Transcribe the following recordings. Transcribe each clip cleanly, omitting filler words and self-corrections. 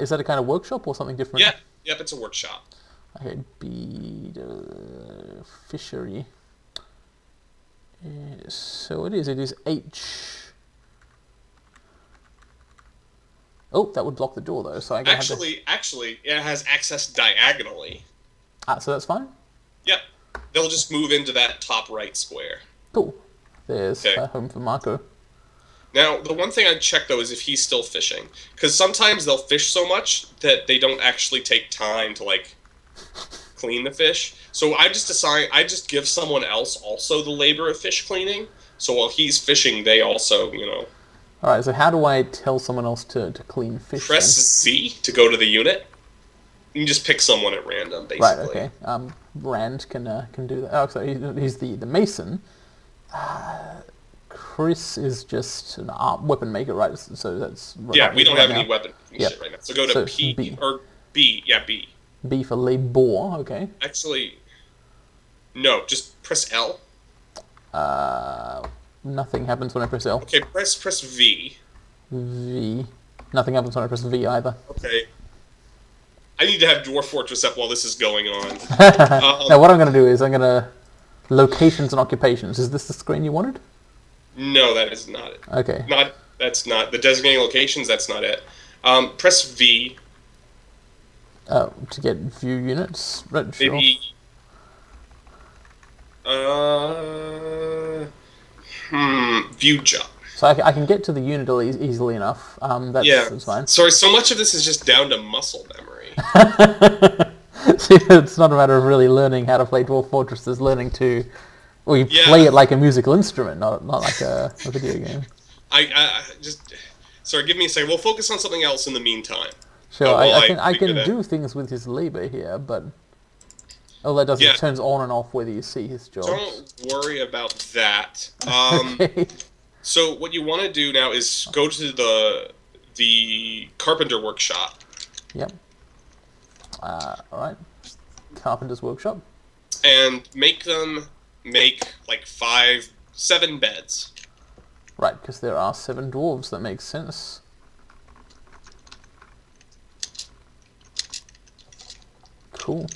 Is that a kind of workshop or something different? Yeah, yep, it's a workshop. Okay, B fishery. So it is. It is H. Oh, that would block the door though. So I'm gonna have to. Actually, it has access diagonally. So that's fine. Yep, they'll just move into that top right square. Cool. There's Okay. home for Marco. Now, the one thing I'd check though is if he's still fishing, because sometimes they'll fish so much that they don't actually take time to like clean the fish. So I just give someone else also the labor of fish cleaning. So while he's fishing, they also, All right. So how do I tell someone else to clean fish press then? Z to go to the unit. You can just pick someone at random, Right. basically. Okay. Rand can do that. Oh, so he's the mason. Chris is just an weapon maker, right? So that's Yeah, we don't right have now. any weapon Yep. shit right now. So go to So P B. or B. Yeah, B. B for labor. Okay. Actually, no, just press L. Uh, Nothing happens when I press L. Okay, press V. V. Nothing happens when I press V either. Okay. I need to have Dwarf Fortress up while this is going on. Now what I'm going to do is I'm going to locations and occupations. Is this the screen you wanted? No, that is not it. Okay. That's not the designating locations. That's not it. Press V. To get view units. Right, sure. Maybe. Uh, View job. So I can get to the unit easily enough. Yeah. That's fine. Sorry, so much of this is just down to muscle memory. See, it's not a matter of really learning how to play Dwarf Fortress. It's learning to, well, you Yeah. play it like a musical instrument, not like a video game. I just. Sorry, give me a second. We'll focus on something else in the meantime. Sure, While I figure can that. do things with his labor here, but all that does is Yeah. it turns on and off whether you see his jobs. Don't worry about that. Okay. So what you want to do now is go to the carpenter workshop Yep. All right. Carpenter's workshop. and make them make like 7 beds. Right, because there are 7 dwarves. That makes sense. Cool.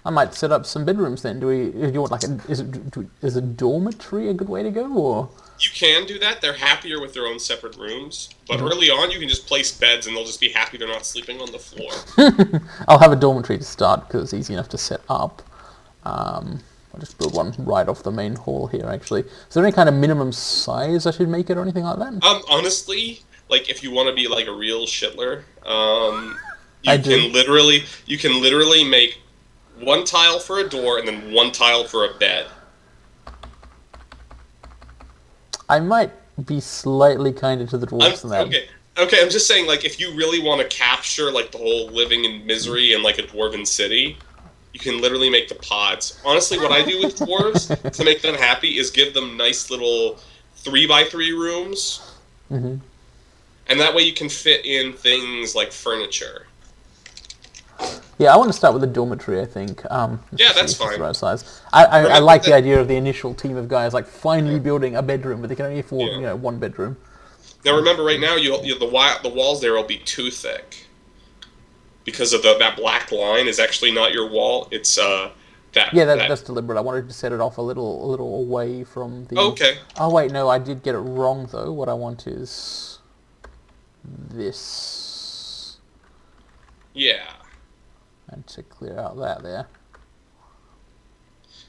I might set up some bedrooms then. Do you want like is a dormitory a good way to go, or? You can do that. They're happier with their own separate rooms. But early on, you can just place beds and they'll just be happy they're not sleeping on the floor. I'll have a dormitory to start because it's easy enough to set up. I'll just build one right off the main hall here, actually. Is there any kind of minimum size I should make it or anything like that? Honestly, like if you want to be like a real shitler, I do. you can literally make 1 tile for a door and then 1 tile for a bed. I might be slightly kinder to the dwarves than that. Okay, I'm just saying, like, if you really want to capture, like, the whole living in misery in, like, a dwarven city, you can literally make the pods. Honestly, what I do with dwarves to make them happy is give them nice little 3x3 rooms. Mm-hmm. And that way you can fit in things like furniture. Yeah, I want to start with a dormitory, I think. Yeah, that's It's the fine. right size. I Remember like the that- idea of the initial team of guys, like, finally building a bedroom, but they can only afford, Yeah. 1 bedroom. Now remember, right now, the walls there will be too thick. Because of that black line is actually not your wall. It's, that... Yeah, that that's deliberate. I wanted to set it off a little away from the... Okay. Oh, wait, no, I did get it wrong, though. What I want is... this. Yeah. And to clear out that there.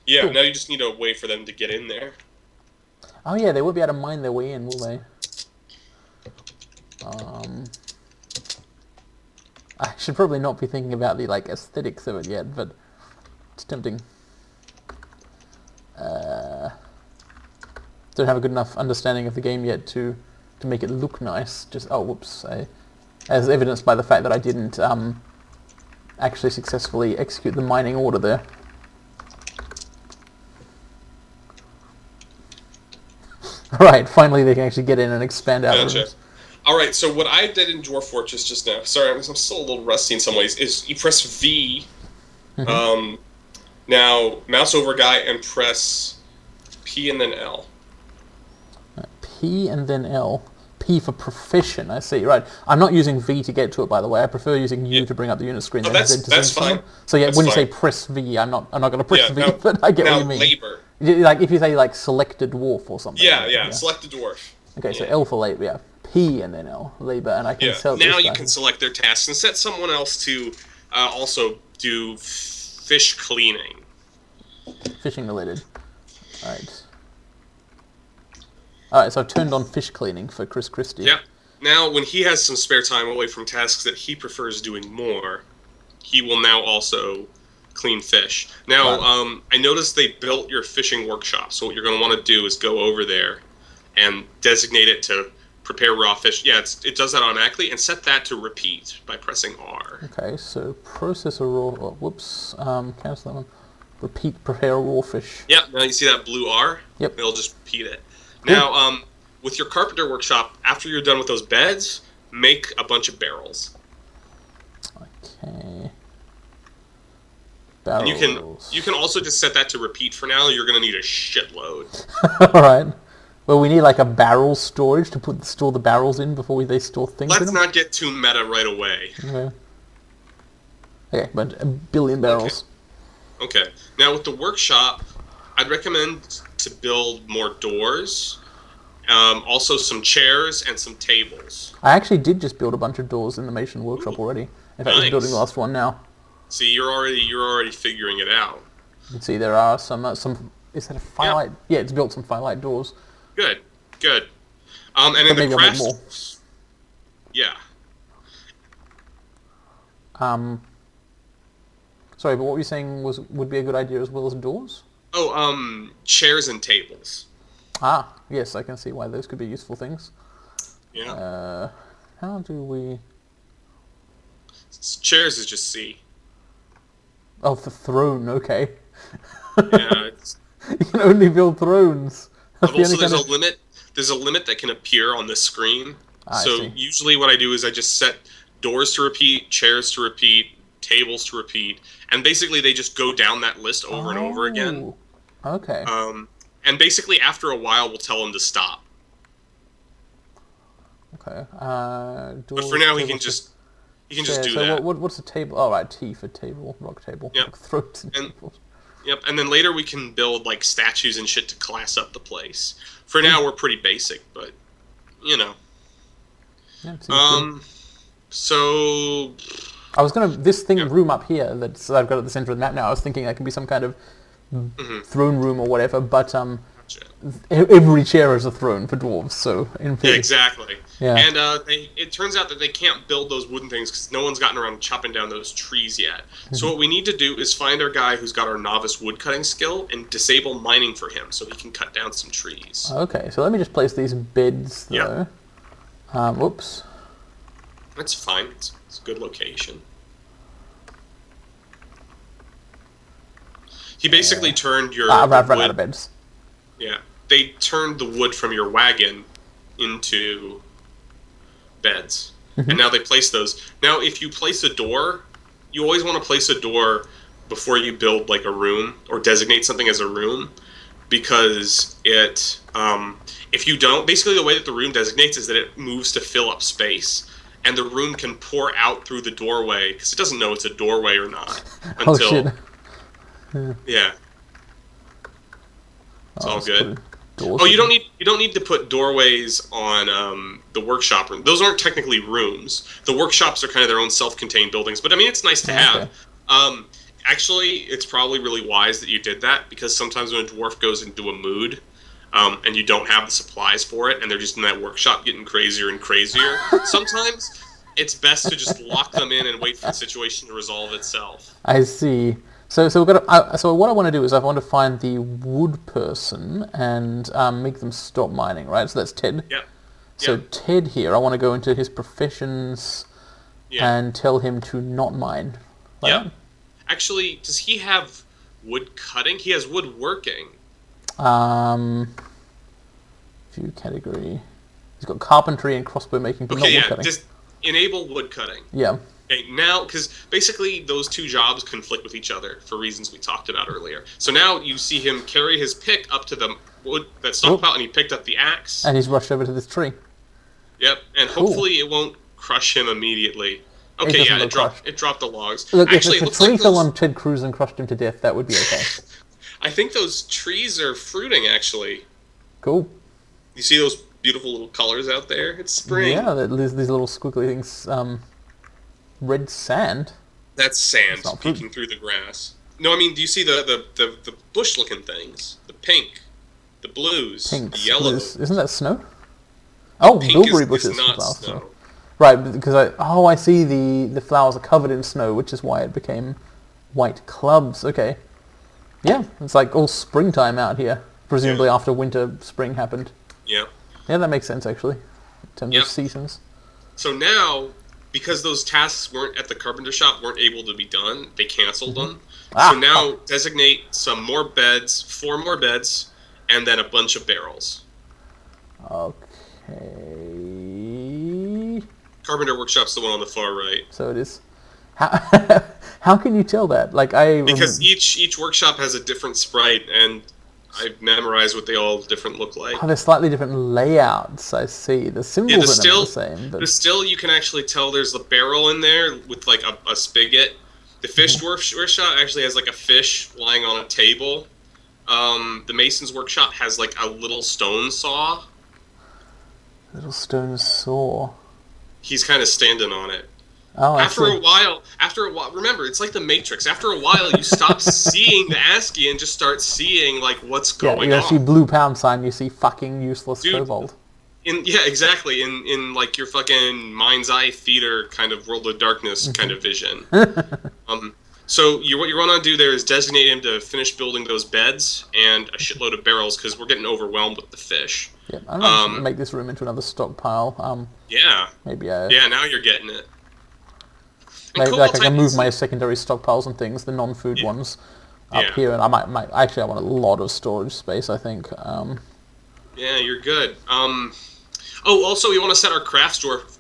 Yeah, Cool. now you just need a way for them to get in there. Oh, yeah, they will be able to mine their way in, will they? I should probably not be thinking about the, like, aesthetics of it yet, but it's tempting. Don't have a good enough understanding of the game yet to make it look nice. Just, oh, whoops. As evidenced by the fact that I didn't actually successfully execute the mining order there. Right, finally they can actually get in and expand out Gotcha. rooms. Alright, so what I did in Dwarf Fortress just now, sorry, I'm still a little rusty in some ways, is you press V, now mouse over guy and press P and then L. P and then L. P for profession, I see, right. I'm not using V to get to it, by the way. I prefer using U to bring up the unit screen. Oh, than that's Z to send fine. someone. So yeah, That's when you fine. say press V, I'm not going to press Yeah, V, now- but I get now what you mean. labor. Like, if you say, like, select a dwarf or something. Yeah. Select the dwarf. Okay, so Yeah. L for labor, yeah. P and then L, labor, and I can Yeah. sell Now this you guy. can select their tasks and set someone else to also do fish cleaning. Fishing related. Alright. Alright, so I've turned on fish cleaning for Chris Christie. Yep. Now, when he has some spare time away from tasks that he prefers doing more, he will now also clean fish. Now, Right. I noticed they built your fishing workshop, so what you're going to want to do is go over there and designate it to prepare raw fish. Yeah, it does that automatically, and set that to repeat by pressing R. Okay, so process a raw... Oh, whoops. Cancel that one. Repeat, prepare raw fish. Yep, now you see that blue R? Yep. It'll just repeat it. Cool. Now, with your carpenter workshop, after you're done with those beds, make a bunch of barrels. Okay. And Barrels. you can also just set that to repeat for now. You're going to need a shitload. Alright. Well, we need like a barrel storage to store the barrels in before they store things in Let's them. not get too meta right away. Okay. Okay, but a billion barrels. Okay. Now with the workshop, I'd recommend to build more doors, also some chairs and some tables. I actually did just build a bunch of doors in the Mason workshop already. In fact, I'm Nice. building the last one now. See, you're already figuring it out. You can see there are some. Is that a firelight? Yeah, it's built some firelight doors. Good. And in But the maybe I'll make craft, more. yeah. Sorry, but what were you saying would be a good idea as well as doors? Oh, chairs and tables. Ah, yes, I can see why those could be useful things. Yeah. How do we... Chairs is just C. Oh, the throne, okay. Yeah. You can only build thrones. That's the Also, only there's kind a limit. There's a limit that can appear on the screen. I So see. usually, what I do is I just set doors to repeat, chairs to repeat, tables to repeat, and basically they just go down that list over and over again. Oh, okay. And basically, after a while, we'll tell them to stop. Okay. But for now, he can just do so that. what's the table? Oh, right, T for table, rock table. Yep. Like thrones and And- tables. Yep. And then later we can build like statues and shit to class up the place. For now, we're pretty basic, but you know. Yeah, it seems good. So I was gonna Yeah. room up here that I've got at the center of the map now. I was thinking that can be some kind of Mm-hmm. throne room or whatever, but gotcha. every chair is a throne for dwarves. So in Yeah, theory, exactly. Yeah. And it turns out that they can't build those wooden things because no one's gotten around to chopping down those trees yet. So what we need to do is find our guy who's got our novice woodcutting skill and disable mining for him so he can cut down some trees. Okay, so let me just place these beds though. Yeah. Whoops. That's fine. It's a good location. He basically turned your I've run wood- out of beds. Yeah, they turned the wood from your wagon into beds, and now they place those. Now, if you place a door, you always want to place a door before you build like a room or designate something as a room, because it, if you don't, basically the way that the room designates is that it moves to fill up space, and the room can pour out through the doorway because it doesn't know it's a doorway or not Oh until shit. yeah. It's all let's good. put doors Oh, in. you don't need to put doorways on the workshop room. Those aren't technically rooms. The workshops are kind of their own self-contained buildings, but I mean it's nice to have. Okay. Actually, it's probably really wise that you did that because sometimes when a dwarf goes into a mood, and you don't have the supplies for it, and they're just in that workshop getting crazier and crazier, sometimes it's best to just lock them in and wait for the situation to resolve itself. I see. So we've got. So what I want to do is I want to find the wood person and make them stop mining. Right. So that's Ted. Yep. So Yep. Ted here, I want to go into his professions Yeah. and tell him to not mine. Like Yep. Actually, does he have wood cutting? He has woodworking. that? View category. He's got carpentry and crossbow making, but Okay, not yeah. wood cutting. Just enable wood cutting. Yeah. Okay, now, because basically those two jobs conflict with each other for reasons we talked about earlier. So now you see him carry his pick up to the wood that stockpile, and he picked up the axe. And he's rushed over to this tree. Yep, and Cool. hopefully it won't crush him immediately. It Okay, doesn't yeah, look crushed. it dropped the logs. Look, Actually, if it a looks tree like fell those. on Ted Cruz and crushed him to death, that would be okay. I think those trees are fruiting. Actually, Cool. you see those beautiful little colors out there? It's spring. Yeah, these little squiggly things. Red sand. That's It's sand not fruit. peeking through the grass. No, I mean, do you see the bush-looking things? The pink, the blues, the Pinks, yellow. blues. Isn't that snow? Oh, Pink bilberry is bushes. not Flowers, sorry. snow. Right, because I see the flowers are covered in snow, which is why it became white clubs. Okay. Yeah, it's like all springtime out here. Presumably Yeah. after winter, spring happened. Yeah. Yeah, that makes sense actually, in terms Yep. of seasons. So now, because those tasks weren't at the carpenter shop, weren't able to be done, they canceled them. Ah, So now designate some more beds, 4 more beds, and then a bunch of barrels. Okay. Carpenter workshop's the one on the far right. So it is. How how can you tell that? Like Because each workshop has a different sprite, and I've memorized what they all different look like. oh, they're slightly different layouts. I see the symbols Yeah, in them are the same, but the still you can actually tell there's a barrel in there with like a spigot. The fish workshop actually has like a fish lying on a table. The mason's workshop has like a little stone saw. little stone saw. He's kind of standing on it. Oh, I After see. a while, remember, it's like the Matrix. After a while, you stop seeing the ASCII and just start seeing like what's Yeah, going you see on. blue pound sign. You see fucking useless Dude. kobold. Yeah, exactly. In like your fucking mind's eye theater kind of World of Darkness kind of vision. So what you're going to do there is designate him to finish building those beds and a shitload of barrels because we're getting overwhelmed with the fish. Yeah, I'm not gonna make this room into another stockpile. Yeah. Maybe Yeah, now you're getting it. And maybe Cobalt like I can Titans- move my secondary stockpiles and things, the non-food ones, up Yeah. here, and I might actually I want a lot of storage space. I think. Yeah, you're good. Oh, also, we want to set our craft dwarf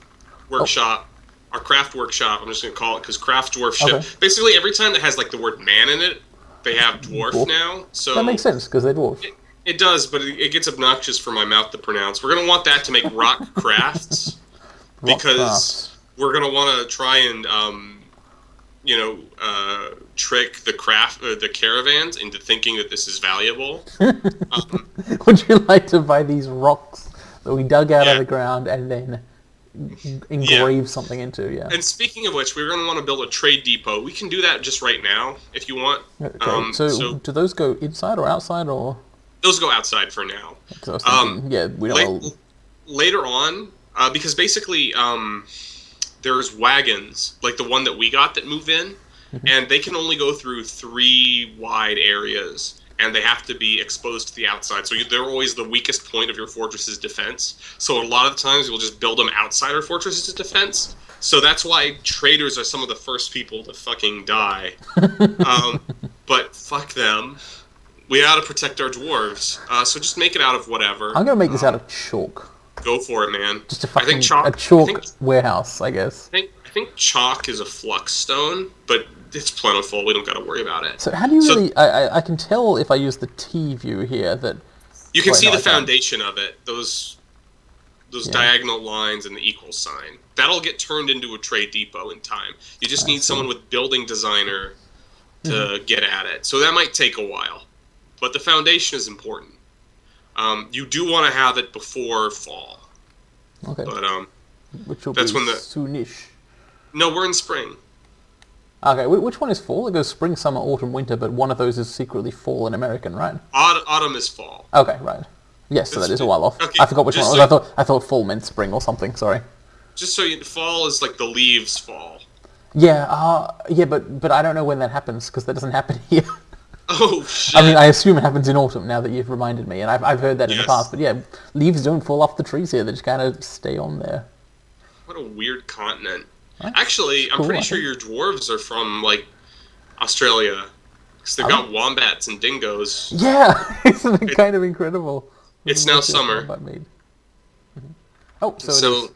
workshop. Our craft workshop. I'm just gonna call it because craft dwarf ship. Okay. Basically, every time that has like the word man in it, they have dwarf Dwarf. now. So That makes sense because they're dwarves. It does, but it gets obnoxious for my mouth to pronounce. We're gonna want that to make rock crafts Rock because crafts. we're gonna want to try and trick the caravans into thinking that this is valuable. Would you like to buy these rocks that we dug out Yeah. of the ground and then engrave something into? Yeah. And speaking of which, we're gonna want to build a trade depot. We can do that just right now if you want. Okay. So do those go inside or outside or? Those go outside for now. 'Cause I was thinking, yeah, we don't. Later on, because basically there's wagons, like the one that we got that move in, and they can only go through 3 wide areas, and they have to be exposed to the outside. So they're always the weakest point of your fortress's defense. So a lot of the times we'll just build them outside our fortress's defense. So that's why traders are some of the first people to fucking die. But fuck them. We gotta protect our dwarves. So just make it out of whatever. I'm gonna make this out of chalk. Go for it, man. Just a I fucking think chalk. a chalk I think, warehouse, I guess. I think chalk is a flux stone, but it's plentiful. We don't got to worry about it. So how do you So- really? I can tell if I use the T view here that You can Wait, see no, the I can't. foundation of it. Those Yeah. diagonal lines and the equal sign. That'll get turned into a trade depot in time. You just need someone with building designer to get at it. So that might take a while, but the foundation is important. You do want to have it before fall, okay, but which will that's be when the- soonish. no, we're in spring. Okay, which one is fall? It goes spring, summer, autumn, winter, but one of those is secretly fall in American, right? Autumn is fall. Okay, right. Yes, so that It's- is a while off. okay, I forgot which one just it was. so- I thought fall meant spring or something. Sorry. Just so you, fall is like the leaves fall. Yeah, yeah, but I don't know when that happens because that doesn't happen here. Oh shit! I mean, I assume it happens in autumn now that you've reminded me, and I've heard that in the Yes. past. But yeah, leaves don't fall off the trees here; they just kind of stay on there. What a weird continent. That's Actually, I'm cool, pretty I sure think. your dwarves are from like Australia, because they've Oh. got wombats and dingoes. Yeah, isn't it kind of incredible? It's now What's your summer. wombat made? Mhm. Oh, so, it So, is.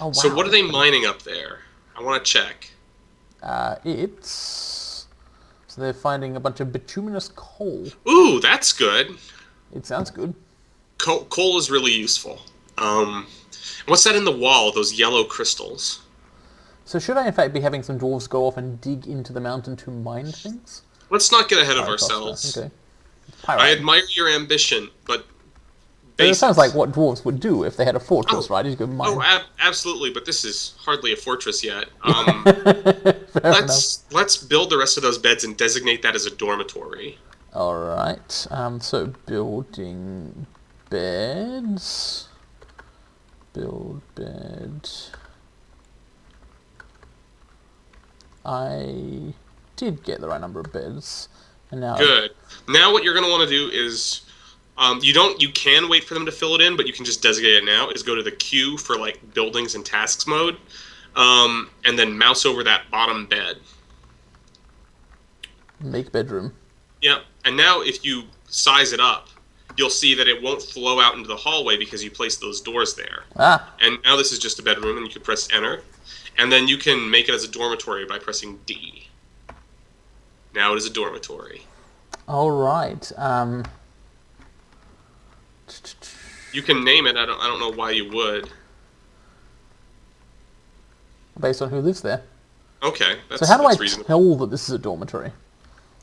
Oh, wow. so what are they mining up there? I want to check. It's so they're finding a bunch of bituminous coal. Ooh, that's good. It sounds good. Coal is really useful. What's that in the wall? Those yellow crystals. So should I in fact be having some dwarves go off and dig into the mountain to mine things? Let's not get ahead of Pyroclastor, ourselves. okay. I Pyrite. admire your ambition, but But it basics. sounds like what dwarves would do if they had a fortress, Oh. right? You go mine. Oh, absolutely, but this is hardly a fortress yet. Fair enough. Let's build the rest of those beds and designate that as a dormitory. Alright, so building beds. Build bed. I did get the right number of beds. And now Good. Now what you're going to want to do is you can wait for them to fill it in, but you can just designate it now. Is go to the queue for like buildings and tasks mode, and then mouse over that bottom bed. make bedroom. Yep. And now if you size it up, you'll see that it won't flow out into the hallway because you placed those doors there. Ah, And now this is just a bedroom, and you can press enter, and then you can make it as a dormitory by pressing D. Now it is a dormitory. alright. You can name it. I don't know why you would. Based on who lives there. Okay, So how do I that's reasonable. tell that this is a dormitory?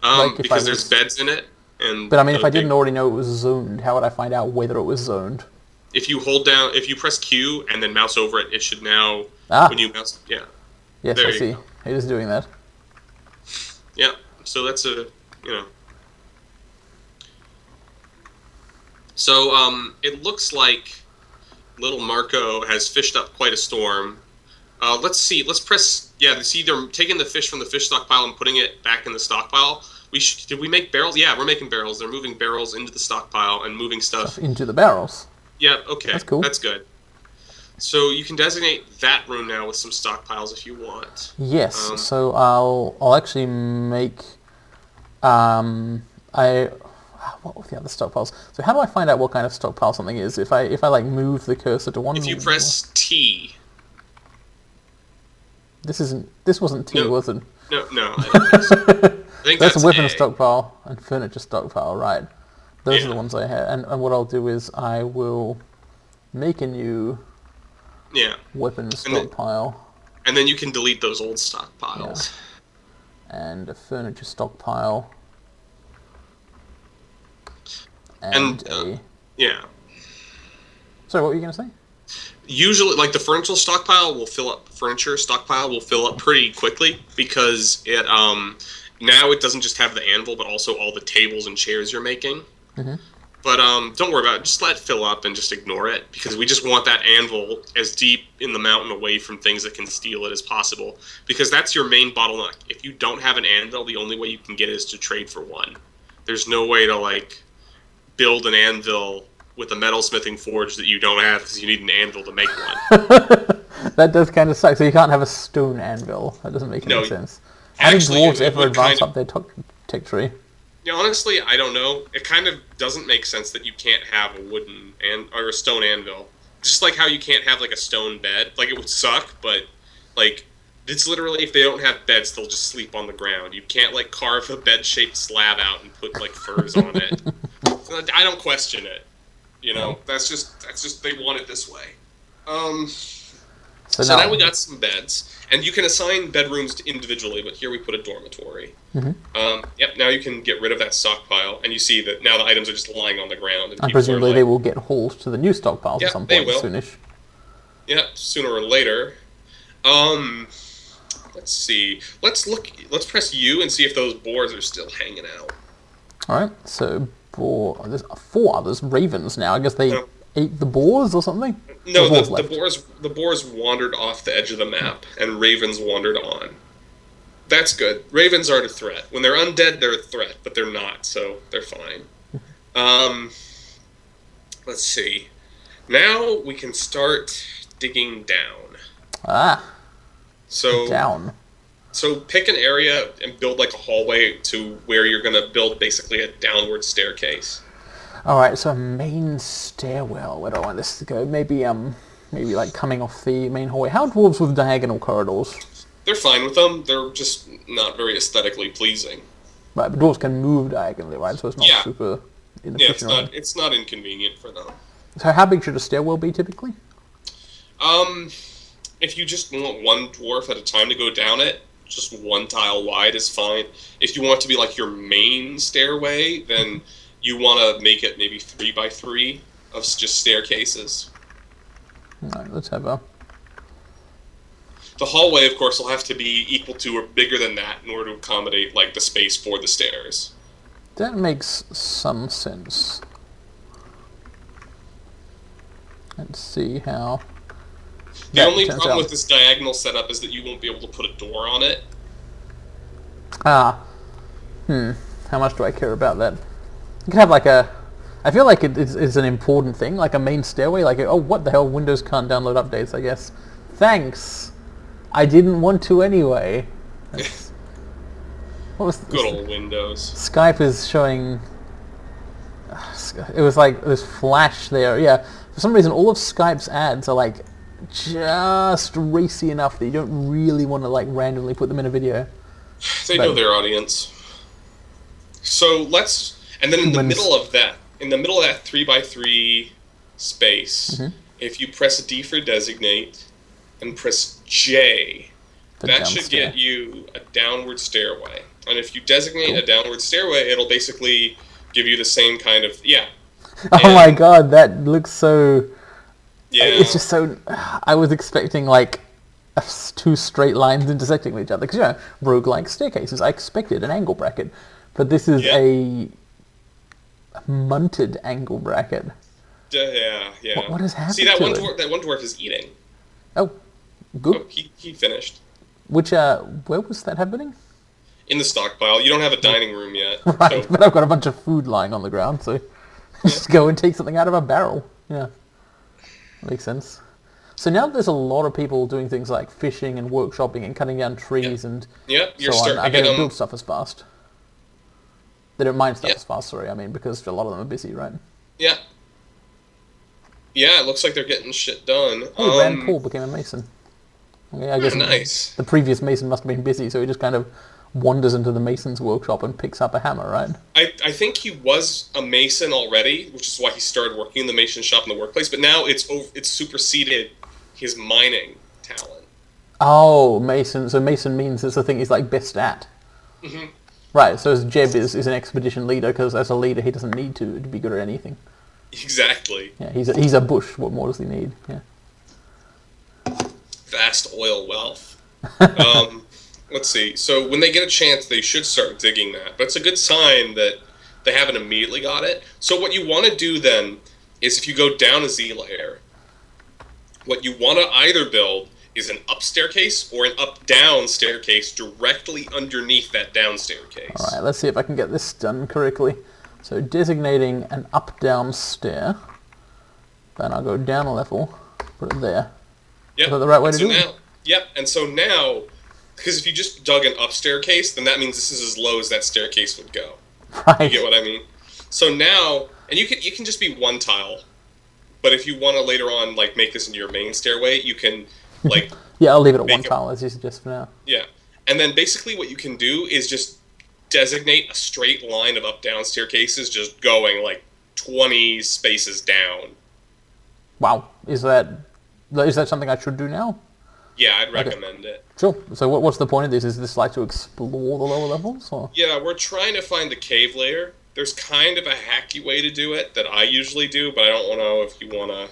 like if I Because there's was- beds in it, and But I mean, if I they- didn't already know it was zoned, how would I find out whether it was zoned? if you hold down, if you press Q and then mouse over it, it should now Ah, when you mouse, yeah, yes, there I you see. go. It is doing that. yeah. So that's So it looks like little Marco has fished up quite a storm. Let's see. Let's press. Yeah, see, they're taking the fish from the fish stockpile and putting it back in the stockpile. Did we make barrels? Yeah, we're making barrels. They're moving barrels into the stockpile and moving stuff. Into the barrels. Yeah, okay. That's cool. That's good. So you can designate that room now with some stockpiles if you want. Yes. So I'll actually make I what were the other stockpiles? So how do I find out what kind of stockpile something is? If I like move the cursor to one. If you press T. This wasn't T, No. was it? No, I don't think so. I think That's a weapon A. stockpile and furniture stockpile, right? Those are Yeah. the ones I had. And what I'll do is I will make a new Yeah, weapon And then- stockpile and then you can delete those old stockpiles. and a furniture stockpile and And, a... Yeah. Sorry, what were you going to say? Usually, like the furniture stockpile will fill up. Furniture stockpile will fill up pretty quickly because it now it doesn't just have the anvil, but also all the tables and chairs you're making. Mhm. But don't worry about it. Just let it fill up and just ignore it because we just want that anvil as deep in the mountain away from things that can steal it as possible because that's your main bottleneck. If you don't have an anvil, the only way you can get it is to trade for one. There's no way to like build an anvil with a metalsmithing forge that you don't have because you need an anvil to make one. That does kind of suck. So you can't have a stone anvil. That doesn't make any No, sense. How did actually, dwarves it ever would advance kind up their tech tree? Yeah, honestly, I don't know. It kind of doesn't make sense that you can't have a wooden or a stone anvil. Just like how you can't have like a stone bed. Like it would suck, but like it's literally if they don't have beds, they'll just sleep on the ground. You can't like carve a bed-shaped slab out and put like furs on it. I don't question it. You know, that's just they want it this way. So now we got some beds, and you can assign bedrooms individually, but here we put a dormitory. Yep, now you can get rid of that stockpile, and you see that now the items are just lying on the ground. And And people are presumably like, they will get hauled to the new stockpiles Yeah, at some they point will. soonish. yeah, sooner or later. Let's see. Let's press U and see if those boars are still hanging out. Alright, so there's 4 others, ravens now. I guess they No. ate the boars or something? No, boars the left. boars wandered off the edge of the map, and ravens wandered on. That's good. Ravens aren't a threat. When they're undead, they're a threat, but they're not, so they're fine. Let's see. Now we can start digging down. Ah, So down. So pick an area and build like a hallway to where you're gonna build basically a downward staircase. Alright, so a main stairwell. Where do I want this to go? Maybe like coming off the main hallway. How are dwarves with diagonal corridors? They're fine with them. They're just not very aesthetically pleasing. Right, but dwarves can move diagonally, right? So it's not Yeah. super Yeah, inefficient. it's not inconvenient for them. So how big should a stairwell be typically? If you just want one dwarf at a time to go down it, just one tile wide is fine. If you want it to be like your main stairway, then you want to make it maybe 3 by 3 of just staircases. Alright, let's have a... The hallway, of course, will have to be equal to or bigger than that in order to accommodate like the space for the stairs. That makes some sense. Let's see how... The only problem with this diagonal setup is that you won't be able to put a door on it. How much do I care about that? You can have like a... I feel like it's an important thing, like a main stairway, like, oh, what the hell, Windows can't download updates, I guess. Thanks! I didn't want to anyway. What was Good old Windows. Skype is showing... It was like this flash there, yeah. For some reason, all of Skype's ads are like just racy enough that you don't really want to like randomly put them in a video. They know their audience. So let's, and then in the middle of that 3 by 3 space, if you press D for designate and press J, that should get you a downward stairway. And if you designate a downward stairway, it'll basically give you the same kind of, Oh my god, that looks so... Yeah. It's just so... I was expecting, like, two straight lines intersecting with each other. Because, you know, roguelike staircases, I expected an angle bracket. But this is a munted angle bracket. Yeah. What has happened See, that one dwarf is eating. Oh, good. Oh, he finished. Which, where was that happening? In the stockpile. You don't have a dining room yet. Right, so. but I've got a bunch of food lying on the ground, so just go and take something out of a barrel. Yeah, makes sense. So now there's a lot of people doing things like fishing and workshopping and cutting down trees and you're so on. starting They don't build stuff as fast. They don't mine stuff as fast, sorry, I mean, because a lot of them are busy, right? Yeah. Yeah, it looks like they're getting shit done. Hey, Rand Paul became a mason. Okay, I guess nice. The previous mason must have been busy, so he just kind of wanders into the mason's workshop and picks up a hammer, right? I think he was a mason already, which is why he started working in the mason shop in the workplace, but now it's superseded his mining talent. Oh, mason. So mason means it's the thing he's like best at. Mm-hmm. Right, so Jeb is an expedition leader, because as a leader he doesn't need to be good at anything. Exactly. Yeah, he's a bush. What more does he need? Yeah. Vast oil wealth. Let's see. So when they get a chance, they should start digging that. But it's a good sign that they haven't immediately got it. So what you want to do then is if you go down a Z layer, what you want to either build is an up staircase or an up-down staircase directly underneath that down staircase. All right, let's see if I can get this done correctly. So designating an up-down stair. Then I'll go down a level, put it there. Yep. Is that the right way to do it? Yep, and so now, because if you just dug an up staircase, then that means this is as low as that staircase would go. Right. You get what I mean? So now, and you can just be one tile, but if you want to later on like make this into your main stairway, you can like yeah, I'll leave it at one tile as you suggest for now. Yeah, and then basically what you can do is just designate a straight line of up-down staircases, just going like 20 spaces down. Wow, is that something I should do now? Yeah, I'd recommend it. Sure. So what's the point of this? Is this like to explore the lower levels? Or? Yeah, we're trying to find the cave layer. There's kind of a hacky way to do it that I usually do, but I don't know if you want to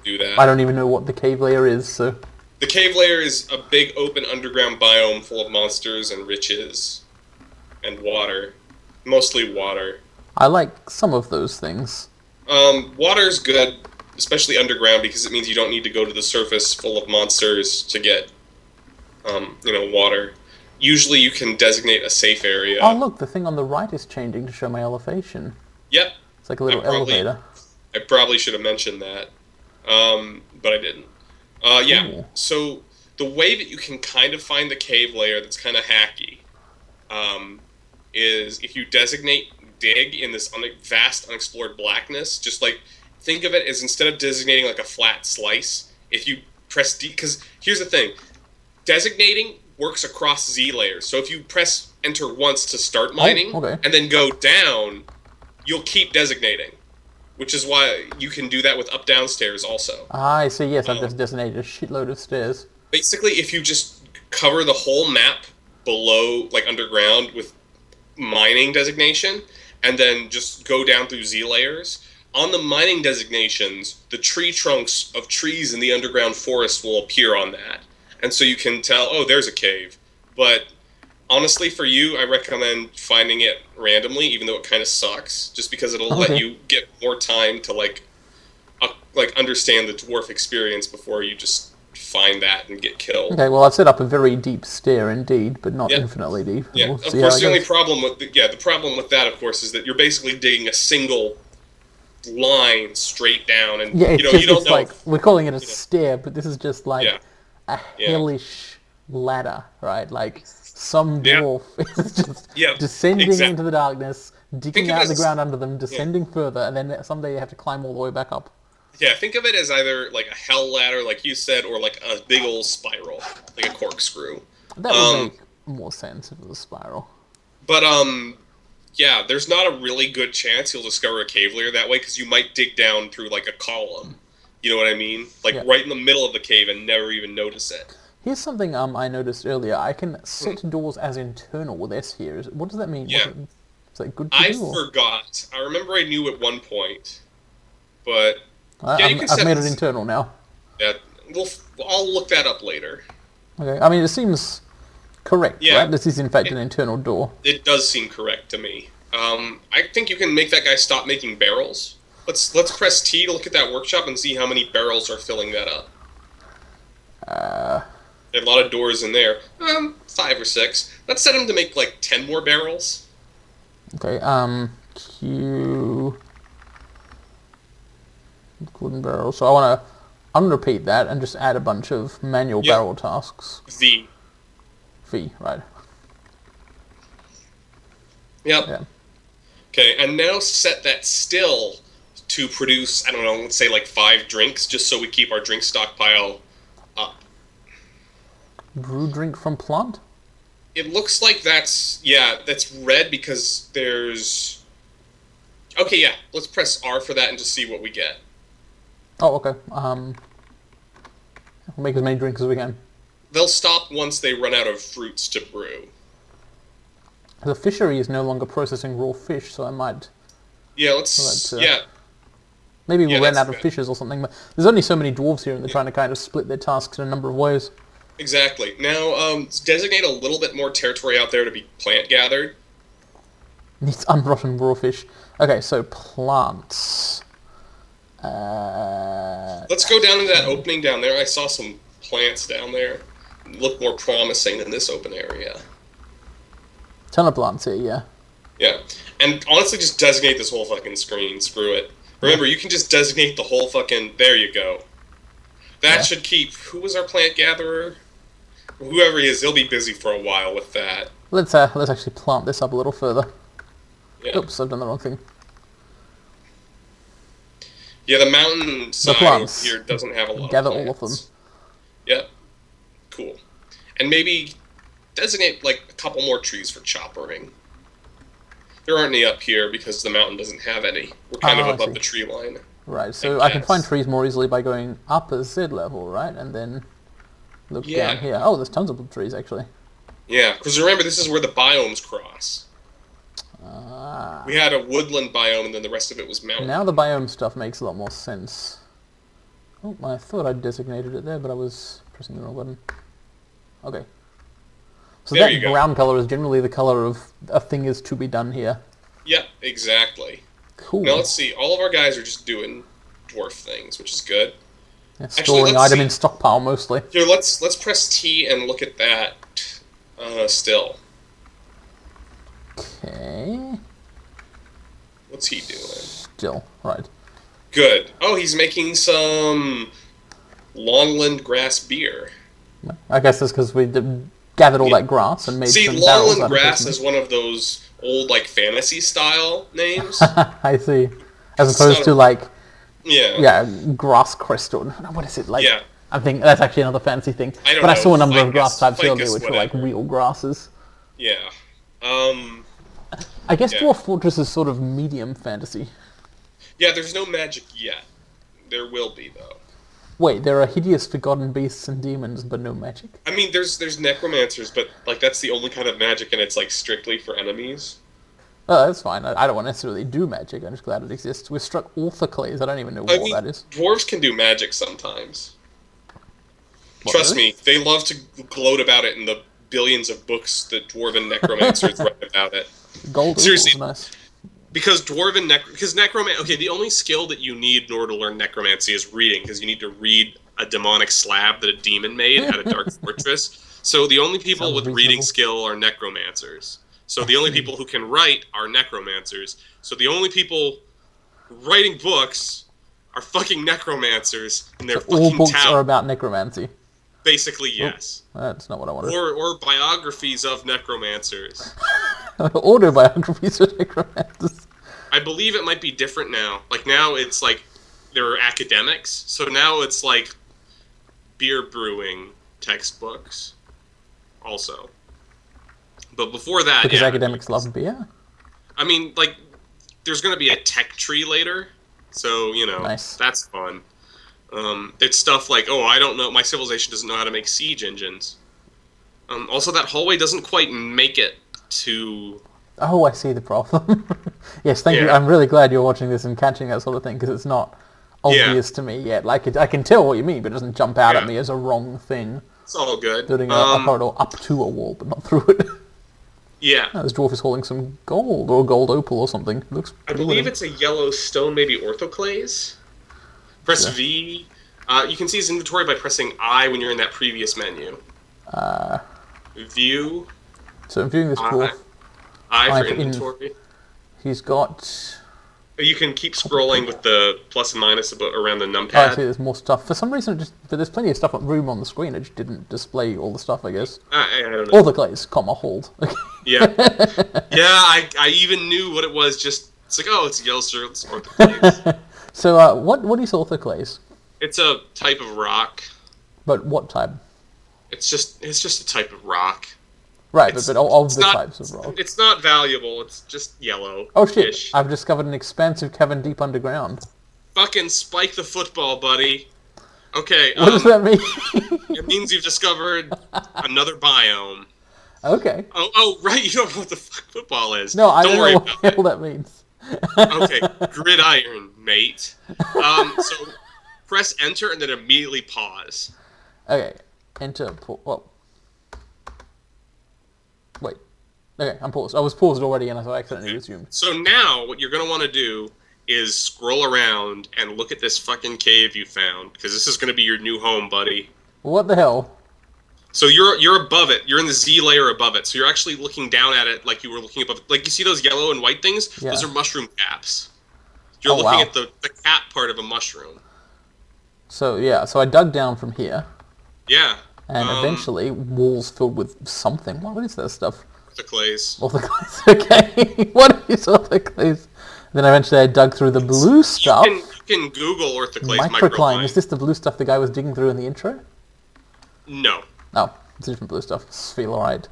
do that. I don't even know what the cave layer is, so... The cave layer is a big open underground biome full of monsters and riches and water. Mostly water. I like some of those things. Water's good, especially underground, because it means you don't need to go to the surface full of monsters to get, water. Usually you can designate a safe area. Oh, look, the thing on the right is changing to show my elevation. Yep. It's like a little elevator. I probably should have mentioned that, but I didn't. Yeah, Ooh. So the way that you can kind of find the cave layer that's kind of hacky is if you designate dig in this vast unexplored blackness, just like think of it as instead of designating like a flat slice, if you press D, because here's the thing, designating works across Z layers. So if you press enter once to start mining okay. and then go down, you'll keep designating, which is why you can do that with up-down stairs also. Ah, I see. Yes, I've just designated a shitload of stairs. Basically, if you just cover the whole map below, like underground, with mining designation, and then just go down through Z layers, on the mining designations, the tree trunks of trees in the underground forest will appear on that. And so you can tell, oh, there's a cave. But honestly, for you, I recommend finding it randomly, even though it kind of sucks, just because it'll let you get more time to like understand the dwarf experience before you just find that and get killed. Okay, well, I've set up a very deep stair indeed, but not infinitely deep. Yeah, We'll of see course, how the it only goes. problem with the problem with that, of course, is that you're basically digging a single line straight down, and Yeah, it's you just, don't it's know. like, we're calling it a stair, but this is just like Yeah. a Yeah. hellish ladder, right? Like, some Yeah. dwarf is just Yeah, descending exact- into the darkness, digging of out it the as- ground under them, descending further, and then someday you have to climb all the way back up. Yeah, think of it as either like a hell ladder, like you said, or like a big old spiral, like a corkscrew. That would make more sense if it was a spiral. But yeah, there's not a really good chance you'll discover a cave layer that way because you might dig down through like a column. You know what I mean? Like right in the middle of the cave and never even notice it. Here's something I noticed earlier. I can set doors as internal with S here. What does that mean? Yeah. Is that good to I do? Or? forgot. I remember I knew at one point, but I've made it internal now. yeah, I'll look that up later. Okay. I mean, it seems correct, Yeah. right? This is in fact an internal door. It does seem correct to me. I think you can make that guy stop making barrels. Let's press T to look at that workshop and see how many barrels are filling that up. There are a lot of doors in there. 5 or 6. Let's set him to make like 10 more barrels. Okay. Q. Wooden barrel. So I'm gonna repeat that and just add a bunch of manual barrel tasks. V. V, right? Yep. Yeah. Okay, and now set that still to produce, I don't know, let's say like 5 drinks, just so we keep our drink stockpile up. Brew drink from plant. It looks like that's red because there's... Okay, yeah, let's press R for that and just see what we get. Oh, okay. We'll make as many drinks as we can. They'll stop once they run out of fruits to brew. The fishery is no longer processing raw fish, so I might... Yeah, let's... Maybe we'll run out of good. fishes or something, but there's only so many dwarves here and they're trying to kind of split their tasks in a number of ways. Exactly. Now, designate a little bit more territory out there to be plant gathered. Needs unrotten raw fish. Okay, so plants. Let's go down into that opening down there. I saw some plants down there. Look more promising than this open area. Ton of plants here, yeah. Yeah. And honestly, just designate this whole fucking screen. Screw it. Remember, you can just designate the whole fucking... There you go. That should keep... Who was our plant gatherer? Whoever he is, he'll be busy for a while with that. Let's actually plant this up a little further. Yeah. Oops, I've done the wrong thing. Yeah, the mountain side plants. here doesn't have a lot Gather of all of plants. them. Yep. Cool. And maybe designate like a couple more trees for choppering. There aren't any up here because the mountain doesn't have any. We're kind of I above see. the tree line. Right, so I can guess. find trees more easily by going up a Z level, right? And then look Yeah. down here. Oh, there's tons of trees, actually. Yeah, because remember, this is where the biomes cross. Ah. We had a woodland biome, and then the rest of it was mountain. Now the biome stuff makes a lot more sense. Oh, I thought I'd designated it there, but I was pressing the wrong button. Okay. So There that you go. brown color is generally the color of a thing is to be done here. Yep, exactly. Cool. Now let's see. All of our guys are just doing dwarf things, which is good. Yeah, Actually, storing let's item see. in stockpile mostly. Here, let's press T and look at that. Still, Okay. what's he doing? Still, right. Good. Oh, he's making some Longland grass beer. I guess that's because we gathered all that grass and made See, some barrels Longland out of grass it. is one of those old like fantasy style names. I see. As It's opposed not to like, Yeah. grass crystal. What is it like? Yeah. I think that's actually another fancy thing. I don't But I know, saw a number of ficus- grass types earlier ficus, which were like whatever. real grasses. Yeah. I guess Yeah. Dwarf Fortress is sort of medium fantasy. Yeah, there's no magic yet. There will be though. Wait, there are hideous forgotten beasts and demons, but no magic? I mean, there's necromancers, but like that's the only kind of magic, and it's like strictly for enemies. Oh, that's fine. I don't want to necessarily do magic. I'm just glad it exists. We've struck orthoclase. I don't even know I what mean, that is. dwarves can do magic sometimes. What, Trust really? me, they love to gloat about it in the billions of books that dwarven necromancers write about it. Gold Seriously, opal's nice. because necromancy. Okay, the only skill that you need in order to learn necromancy is reading, because you need to read a demonic slab that a demon made at a dark fortress. So the only people Sounds with reading reasonable. skill are necromancers. So the only Actually, people who can write are necromancers. So the only people writing books are fucking necromancers in their so all fucking books town. are about necromancy. Basically, Oh, yes. that's not what I wanted. Or biographies of necromancers. Autobiographies of necromancers. I believe it might be different now. Like now it's like there are academics. So now it's like beer brewing textbooks also. But before that, Because yeah. academics love beer? I mean, like there's going to be a tech tree later. So, Nice. that's fun. It's stuff like, oh, I don't know, my civilization doesn't know how to make siege engines. Also, that hallway doesn't quite make it to. Oh, I see the problem. Yes, thank you. Yeah. I'm really glad you're watching this and catching that sort of thing, because it's not obvious to me yet. Like, I can tell what you mean, but it doesn't jump out at Yeah. me as a wrong thing. It's all good. Building a corridor up to a wall, but not through it. Yeah. Oh, this dwarf is holding some gold, or gold opal or something. It looks I pretty believe weird. it's a yellow stone, maybe orthoclase. Press Sure. V. You can see his inventory by pressing I when you're in that previous menu. View. So I'm viewing this dwarf. I I for for in- inventory. He's got... You can keep scrolling with the plus and minus around the Oh, I numpad. see, there's more stuff. For some reason, but there's plenty of stuff room on the screen. It just didn't display all the stuff, I guess. I don't know. All the glaze, comma, hold. Yeah. Yeah, I even knew what it was. Just it's like, oh, it's yellow circles orthoclase. So, what is orthoclase? It's a type of rock. But what type? It's just a type of rock. Right, It's- but of it's the not- types of rock. It's not valuable. It's just yellow. Oh shit, I've discovered an expansive cavern deep underground. Fucking spike the football, buddy. Okay. What does that mean? It means you've discovered another biome. Okay. Oh, right. You don't know what the fuck football is. No, I don't worry know what about the it. hell that means. Okay, gridiron, mate. So press enter and then immediately pause. Okay, enter, well. Wait. Okay, I'm paused. I was paused already and I accidentally resumed. So now what you're gonna want to do is scroll around and look at this fucking cave you found, because this is gonna be your new home, buddy. What the hell? So you're above it. You're in the Z layer above it. So you're actually looking down at it like you were looking above it. Like you see those yellow and white things? Yeah. Those are mushroom caps. You're Oh, looking wow. at the cap part of a mushroom. So, yeah, so I dug down from here, Yeah. and eventually walls filled with something. What is that stuff? The clays. Orthoclase. Okay, what is orthoclase? Then eventually I dug through the blue stuff. You can Google orthoclase Microcline. Is this the blue stuff the guy was digging through in the intro? No. Oh, it's different blue stuff. Sphelerite.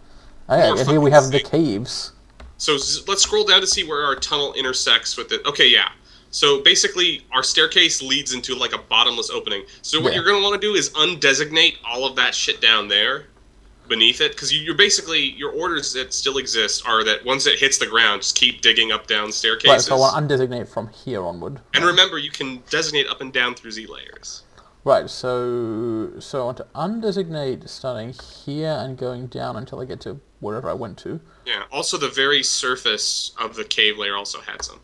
Okay, More and here we have the fucking caves. So let's scroll down to see where our tunnel intersects with it. Okay, yeah. So basically, our staircase leads into like a bottomless opening. So what Yeah. you're going to want to do is undesignate all of that shit down there beneath it, because you're basically, your orders that still exist are that once it hits the ground, just keep digging up down staircases. Right, so I want to undesignate from here onward. And remember, you can designate up and down through Z layers. Right, so I want to undesignate starting here and going down until I get to wherever I went to. Yeah. Also, the very surface of the cave layer also had some.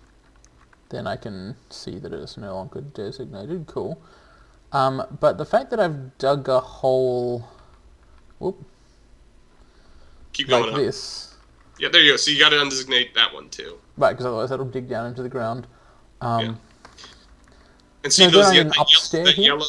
Then I can see that it's no longer designated. Cool. But the fact that I've dug a hole, whoop, Keep going like up. this, Yeah, there you go. So you got to undesignate that one too. right? Because otherwise that'll dig down into the ground. Yeah. And see No, those there ain't an upstairs that here? yellow.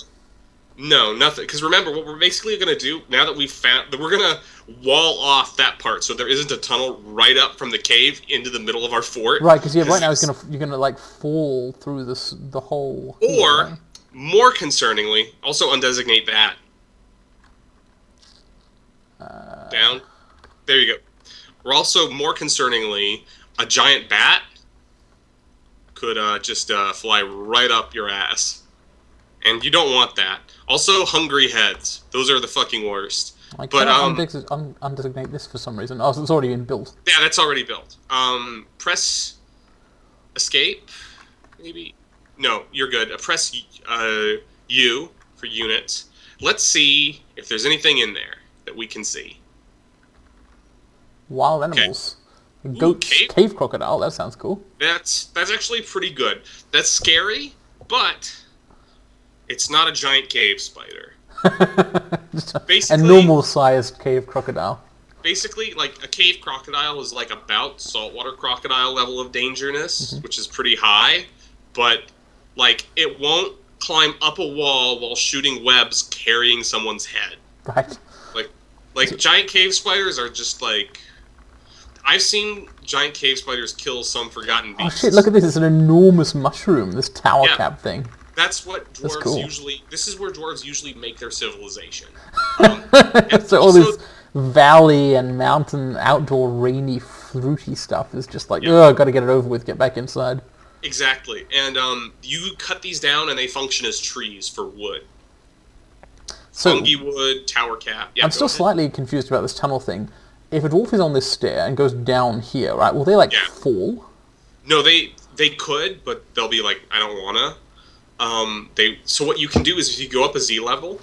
No, nothing. Because remember, what we're basically going to do now that we've found that we're going to wall off that part, so there isn't a tunnel right up from the cave into the middle of our fort. Right, because right now you're gonna like fall through the hole. here, Or right? more concerningly, also undesignate that. Down. There you go. We're also more concerningly a giant bat could just fly right up your ass. And you don't want that. Also, hungry heads. Those are the fucking worst. I But cannot undesignate this for some reason. Oh, so it's already been built. yeah, that's already built. Press escape, maybe. No, you're good. Press U for units. Let's see if there's anything in there that we can see. Wild animals. Okay. Goat Ooh, cave crocodile. That sounds cool. That's actually pretty good. That's scary, but it's not a giant cave spider. A normal-sized cave crocodile. Basically, like, a cave crocodile is like about saltwater crocodile level of dangerousness, which is pretty high, but, like, it won't climb up a wall while shooting webs carrying someone's head. Right. Like giant cave spiders are just, like... I've seen giant cave spiders kill some forgotten beasts. Oh shit, look at this, it's an enormous mushroom, this tower cap thing. That's what dwarves cool. usually... This is where dwarves usually make their civilization. So all this valley and mountain, outdoor, rainy, fruity stuff is just like, oh, gotta get it over with, get back inside. Exactly. And you cut these down and they function as trees for wood. So, Fungi wood, tower cap. Yeah, I'm still slightly confused about this tunnel thing. If a dwarf is on this stair and goes down here, right, will they, like, fall? No, they could, but they'll be like, I don't wanna. So what you can do is if you go up a Z level,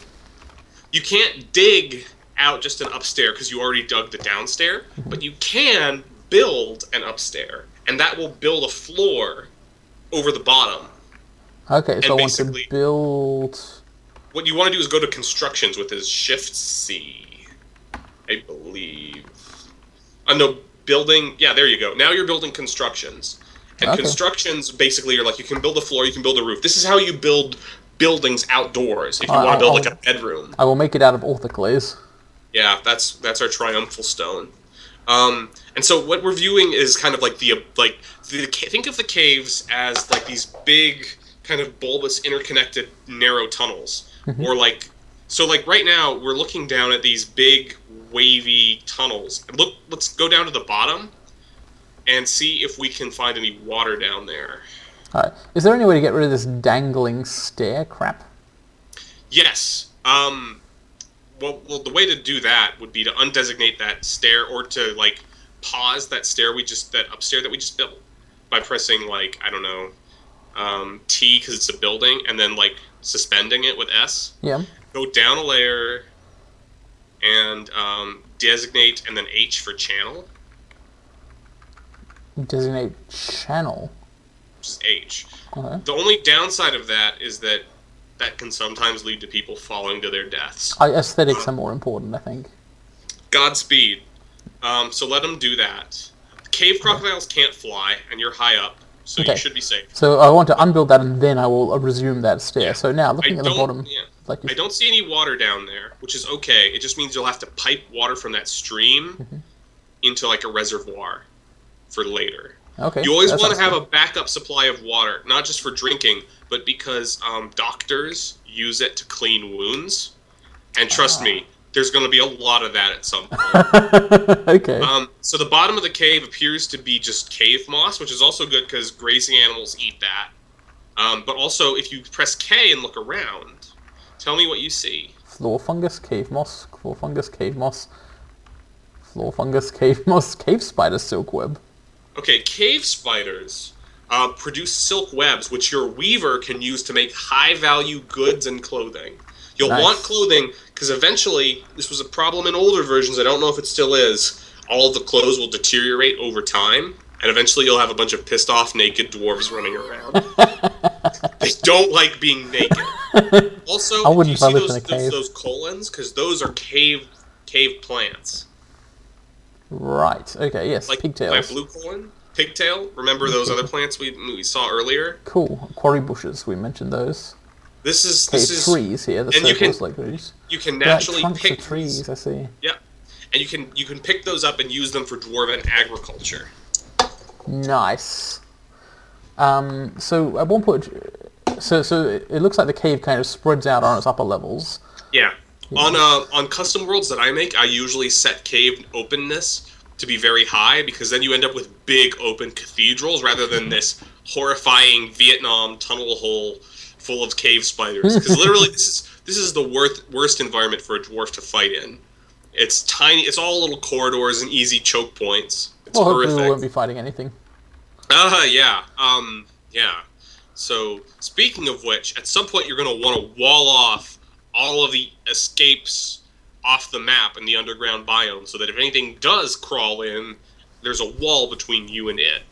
you can't dig out just an upstair because you already dug the downstair, but you can build an upstair, and that will build a floor over the bottom. Okay, so I want to build... What you want to do is go to constructions with his Shift-C, I believe. No, building... Yeah, there you go. Now you're building constructions. And constructions basically are like, you can build a floor, you can build a roof. This is how you build buildings outdoors, if you want to build like a bedroom. I will make it out of orthoclase. Yeah, that's our triumphal stone. And so what we're viewing is kind of like think of the caves as like these big kind of bulbous interconnected narrow tunnels. Or like, so like right now we're looking down at these big wavy tunnels. And let's go down to the bottom and see if we can find any water down there. Alright. Is there any way to get rid of this dangling stair crap? Yes. Well, the way to do that would be to undesignate that stair, or to like pause that upstair that we just built by pressing like, I don't know, T because it's a building, and then like suspending it with S. Yeah. Go down a layer and designate, and then H for channel. Designate channel. Which is H. Okay. The only downside of that is that can sometimes lead to people falling to their deaths. Aesthetics are more important, I think. Godspeed. So let them do that. Cave crocodiles can't fly, and you're high up, so you should be safe. So I want to unbuild that, and then I will resume that stair. Yeah. So now, looking at the bottom... Yeah. I don't see any water down there, which is okay. It just means you'll have to pipe water from that stream into like a reservoir for later. Okay. You always want to have a backup supply of water, not just for drinking, but because doctors use it to clean wounds. And trust me, there's going to be a lot of that at some point. Okay. So the bottom of the cave appears to be just cave moss, which is also good because grazing animals eat that. But also, if you press K and look around, tell me what you see. Floor fungus, cave moss, floor fungus, cave moss, floor fungus, cave moss, cave spider, silk web. Okay, cave spiders produce silk webs, which your weaver can use to make high-value goods and clothing. You'll want clothing, because eventually, this was a problem in older versions, I don't know if it still is, all of the clothes will deteriorate over time, and eventually you'll have a bunch of pissed-off naked dwarves running around. They don't like being naked. Also, do you see those colons? Because those are cave plants. Right. Okay. Yes. Like pigtails. My blue colon, pigtail. Remember those other plants we saw earlier? Cool. Quarry bushes. We mentioned those. This is trees here. The circles like trees. You can naturally pick trees. I see. Yeah, and you can pick those up and use them for dwarven agriculture. Nice. So at one point, so it looks like the cave kind of spreads out on its upper levels. Yeah. On custom worlds that I make, I usually set cave openness to be very high, because then you end up with big open cathedrals rather than this horrifying Vietnam tunnel hole full of cave spiders. Because literally, this is the worst environment for a dwarf to fight in. It's tiny. It's all little corridors and easy choke points. It's Well, horrific. hopefully we won't be fighting anything. Yeah. Yeah. So, speaking of which, at some point you're going to want to wall off all of the escapes off the map in the underground biome, so that if anything does crawl in, there's a wall between you and it.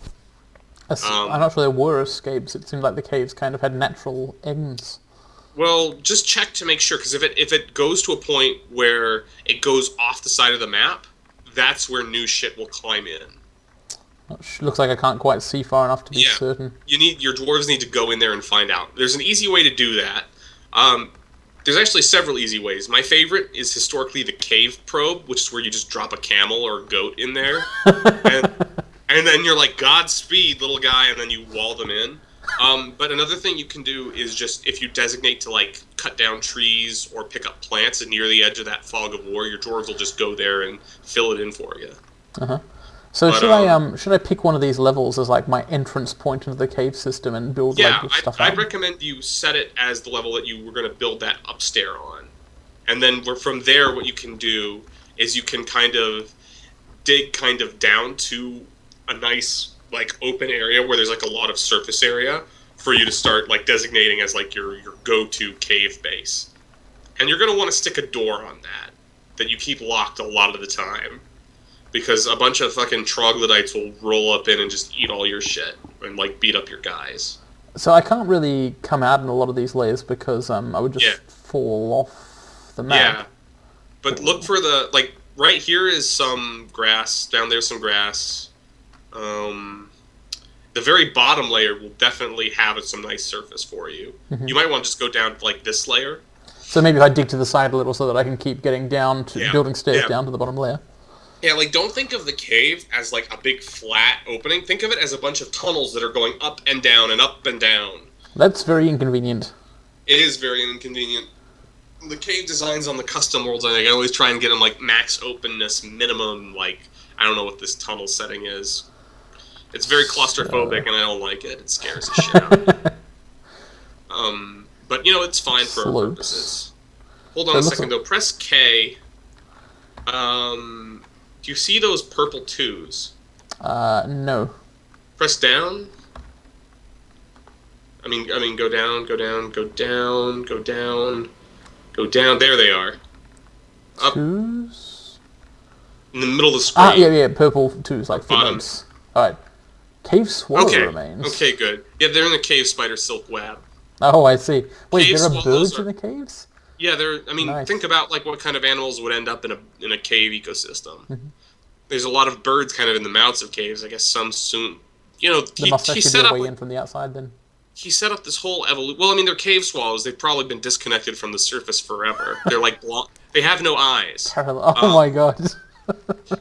I'm not sure there were escapes. It seemed like the caves kind of had natural ends. Well, just check to make sure, because if it goes to a point where it goes off the side of the map, that's where new shit will climb in. Looks like I can't quite see far enough to be certain. Your dwarves need to go in there and find out. There's an easy way to do that. There's actually several easy ways. My favorite is historically the cave probe, which is where you just drop a camel or a goat in there, and then you're like, Godspeed, little guy, and then you wall them in. But another thing you can do is just, if you designate to like cut down trees or pick up plants near the edge of that fog of war, your dwarves will just go there and fill it in for you. So should I pick one of these levels as like my entrance point into the cave system and build stuff I'd recommend you set it as the level that you were going to build that upstairs on. And then from there, what you can do is you can kind of dig kind of down to a nice like open area where there's like a lot of surface area for you to start like designating as like your go-to cave base. And you're going to want to stick a door on that you keep locked a lot of the time. Because a bunch of fucking troglodytes will roll up in and just eat all your shit and like beat up your guys. So I can't really come out in a lot of these layers because I would just fall off the map. Yeah, but look for like right here is some grass. Down there's some grass. The very bottom layer will definitely have some nice surface for you. Mm-hmm. You might want to just go down to like this layer. So maybe if I dig to the side a little so that I can keep getting down to building stairs down to the bottom layer. Yeah, like, don't think of the cave as, like, a big flat opening. Think of it as a bunch of tunnels that are going up and down and up and down. That's very inconvenient. It is very inconvenient. The cave designs on the custom worlds, I always try and get them, like, max openness, minimum, like, I don't know what this tunnel setting is. It's very claustrophobic, and I don't like it. It scares the shit out of me. But, you know, it's fine for our purposes. Hold on a second, though. Press K. Do you see those purple 2s? No. Press down. I mean, go down, go down, go down, go down, go down. There they are. Up. 2s? In the middle of the screen. Yeah, purple 2s, like footnotes. Alright. Cave swallow remains. Okay, good. Yeah, they're in the cave spider silk web. Oh, I see. Wait, Cave there are birds in the caves? Yeah, Nice. Think about like what kind of animals would end up in a cave ecosystem. Mm-hmm. There's a lot of birds kind of in the mouths of caves. I guess some soon. You know, he set up a way in from the outside then. He set up this whole evolution. Well, I mean, they're cave swallows. They've probably been disconnected from the surface forever. They're like they have no eyes. Parallel. Oh my god.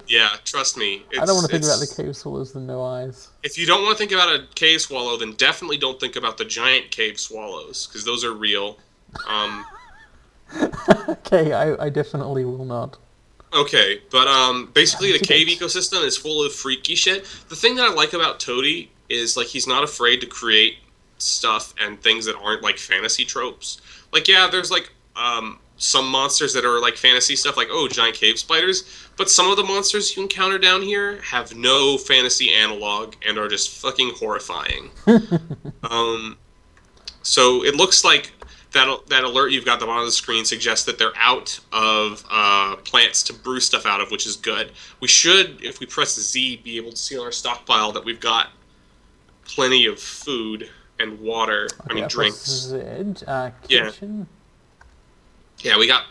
Yeah, trust me. I don't want to think about the cave swallows with no eyes. If you don't want to think about a cave swallow, then definitely don't think about the giant cave swallows, because those are real. Okay, I definitely will not. Okay, but basically the cave ecosystem is full of freaky shit. The thing that I like about Toady is like he's not afraid to create stuff and things that aren't like fantasy tropes. Like there's like some monsters that are like fantasy stuff, like giant cave spiders, but some of the monsters you encounter down here have no fantasy analog and are just fucking horrifying. So it looks like that alert you've got at the bottom of the screen suggests that they're out of plants to brew stuff out of, which is good. We should, if we press Z, be able to see on our stockpile that we've got plenty of food and water. Okay, drinks. Z, kitchen. Yeah, we got...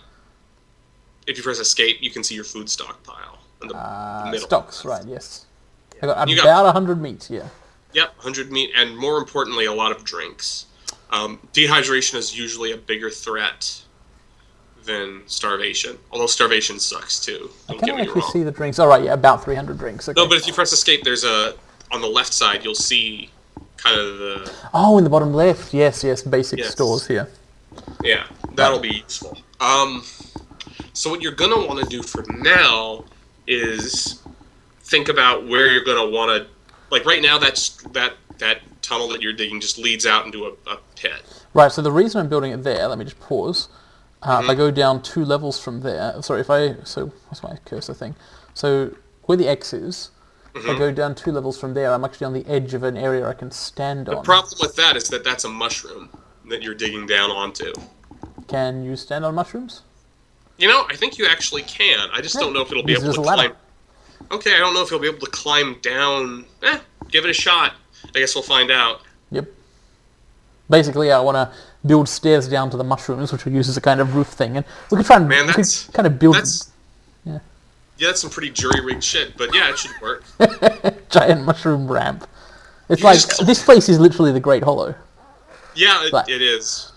If you press escape, you can see your food stockpile in the middle. Stocks, right, yes. Yeah. I got about 100 meat, yeah. Yep, 100 meat, and more importantly, a lot of drinks. Dehydration is usually a bigger threat than starvation. Although starvation sucks too. I can't actually see the drinks. Alright, yeah, about 300 drinks. Okay. No, but if you press escape, there's on the left side, you'll see kind of the... Oh, in the bottom left. Yes, basic stores here. Yeah, that'll be useful. So what you're going to want to do for now is think about where you're going to want to... Like right now, that that tunnel that you're digging just leads out into a pit. Right, so the reason I'm building it there, let me just pause. If I go down 2 levels from there, sorry, so what's my cursor thing? So where the X is, if I go down 2 levels from there, I'm actually on the edge of an area I can stand on. The problem with that is that that's a mushroom that you're digging down onto. Can you stand on mushrooms? You know, I think you actually can. I just don't know if it'll be able to climb. Okay, I don't know if you'll be able to climb down. Give it a shot. I guess we'll find out. Yep. Basically, I want to build stairs down to the mushrooms, which we use as a kind of roof thing, and we could try and kind of build. Yeah, that's some pretty jury-rigged shit, but yeah, it should work. Giant mushroom ramp. It's like this place is literally the Great Hollow. Yeah, it is.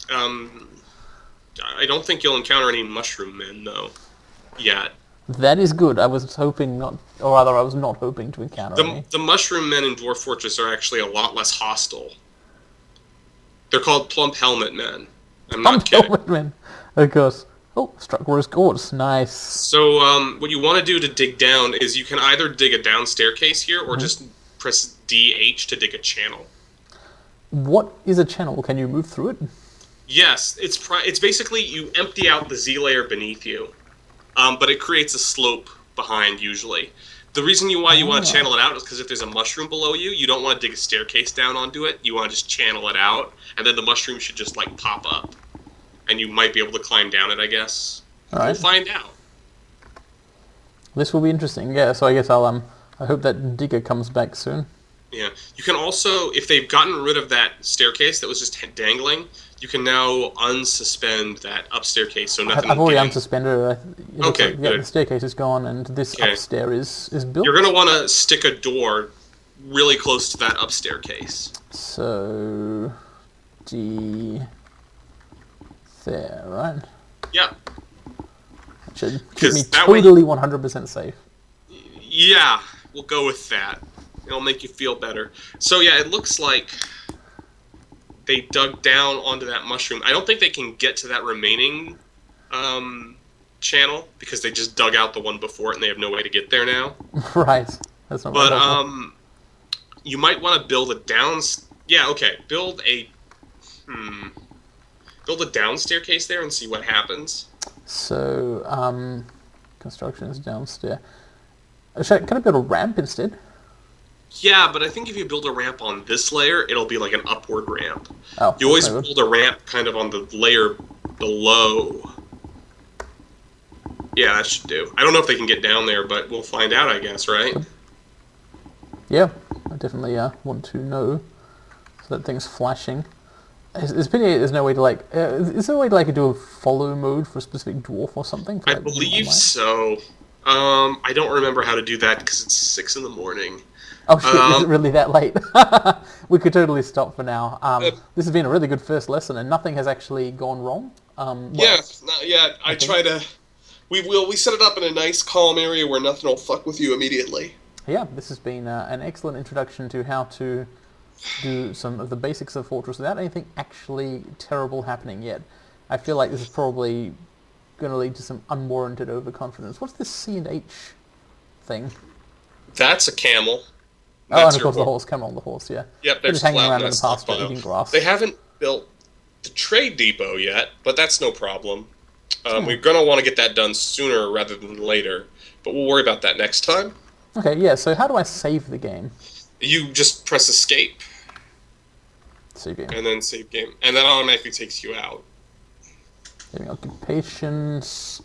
I don't think you'll encounter any mushroom men though, yet. That is good. I was hoping not, or rather, I was not hoping to encounter any. The mushroom men in Dwarf Fortress are actually a lot less hostile. They're called plump helmet men. I'm not kidding. Helmet men, of course. Oh, struck rose quartz. Nice. So, what you want to do to dig down is you can either dig a down staircase here, or just press DH to dig a channel. What is a channel? Can you move through it? Yes, it's basically you empty out the Z layer beneath you, but it creates a slope behind usually. The reason why you want to channel it out is because if there's a mushroom below you, you don't want to dig a staircase down onto it. You want to just channel it out, and then the mushroom should just like pop up, and you might be able to climb down it. I guess. All right. We'll find out. This will be interesting. Yeah. So I guess I hope that digger comes back soon. Yeah. You can also, if they've gotten rid of that staircase that was just dangling, you can now unsuspend that up staircase, so nothing. I've already unsuspended it. Okay, good. The staircase is gone, and this upstairs is built. You're going to want to stick a door really close to that up staircase. So, there, right? Yeah. That should keep me totally 100% safe. Yeah, we'll go with that. It'll make you feel better. So yeah, it looks like they dug down onto that mushroom. I don't think they can get to that remaining channel because they just dug out the one before it and they have no way to get there now. Right. That's not. But you might want to build a build a down staircase there and see what happens. So construction is downstairs. Can I build a ramp instead? Yeah, but I think if you build a ramp on this layer, it'll be like an upward ramp. Oh, you always build a ramp kind of on the layer below. Yeah, that should do. I don't know if they can get down there, but we'll find out, I guess, right? Yeah, I definitely want to know. So that thing's flashing. It's pity there's no way to like... is there a way to like do a follow mode for a specific dwarf or something? I believe so. I don't remember how to do that because it's 6 in the morning. Oh shit, is it really that late? We could totally stop for now. This has been a really good first lesson and nothing has actually gone wrong. Yeah, not yet. I try to... We set it up in a nice calm area where nothing will fuck with you immediately. Yeah, this has been an excellent introduction to how to do some of the basics of Fortress without anything actually terrible happening yet. I feel like this is probably going to lead to some unwarranted overconfidence. What's this C and H thing? That's a camel. And of course the horse. Camel on the horse, yeah. Yep, they're just hanging around in the pasture eating grass. They haven't built the trade depot yet, but that's no problem. We're going to want to get that done sooner rather than later, but we'll worry about that next time. Okay, yeah, so how do I save the game? You just press escape. Save game. And then save game. And that automatically takes you out. Saving occupations.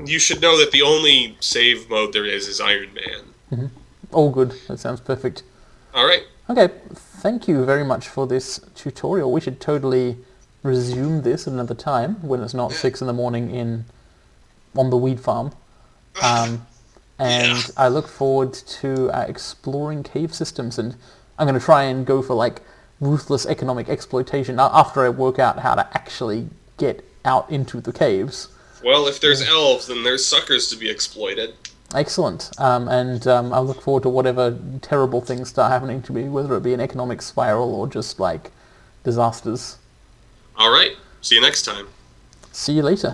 You should know that the only save mode there is Iron Man. Mm-hmm. All good. That sounds perfect. All right. Okay, thank you very much for this tutorial. We should totally resume this at another time when it's not 6 in the morning on the weed farm. And I look forward to exploring cave systems, and I'm going to try and go for like ruthless economic exploitation after I work out how to actually get out into the caves. Well, if there's elves, then there's suckers to be exploited. Excellent. And I look forward to whatever terrible things start happening to me, whether it be an economic spiral or just like disasters. All right. See you next time. See you later.